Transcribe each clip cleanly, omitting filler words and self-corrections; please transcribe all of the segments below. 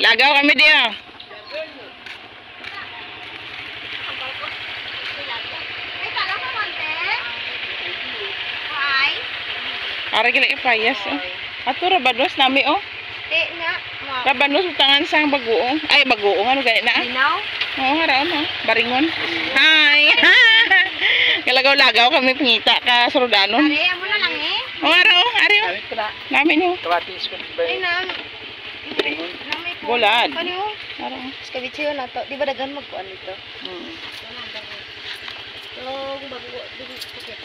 Lagaw kami diya. Para gila ipayas oh. Ato rabanos nami oh. nga. Rabanos utangan sang bagoong. Ay bagoong ano gani na? Binaw? Oo, haraon oh. Baringon. Hi. Kalagaw-lagaw kami pangita ka surudanon. Are, amo na lang eh. Oh, haraon, ari oh. Nami niyo. Kawatis ko ba? Ay nam. Baringon. Bulan. Kaniyo? Haraon. Skabityo na to. Di ba dagan magkuan dito? So, bago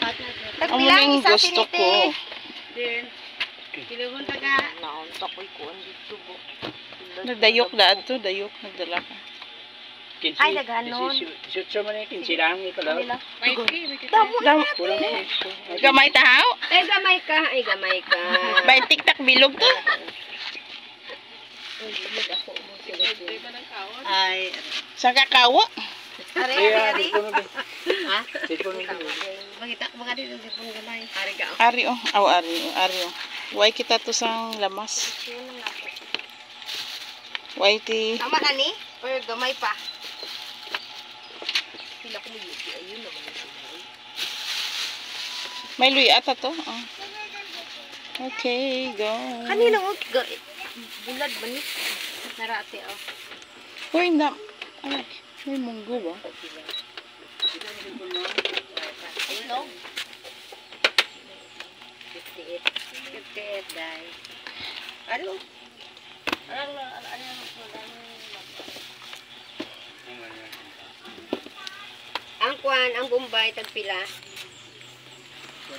pat na. Ang gusto ko. Din. Kilawon taga. Naunta ko'y kuan dito bo. Nagdayok daan to, dayok nagdala ka. Ay, naghanon. Sutso man eh, kinsilang ipalaw. Gamay tahaw? Ay, gamay ka. Ay, gamay ka. Bay tiktak bilog to. Ay, Sa kakawa. are, are. Ha? Mangita ko mga dito sa gamay. Are ka. Ari oh, aw ari oh. Why kita to sang lamas? Why ti Tama na ni? Pero gamay pa. Pila ko muyuki. Ayun naman yung sumari. may luy ata to? Oh. Okay, go. Kanina mo, bulad ba ni? Narate oh. Hoy na. Ay, may munggo ba? Itlog. 58 dai. Ano? Ang kuan, ang Bombay tagpila.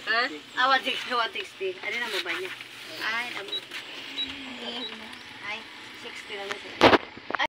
Ha? 160. Ano na ba niya? Ay, ay 60 lang na siya.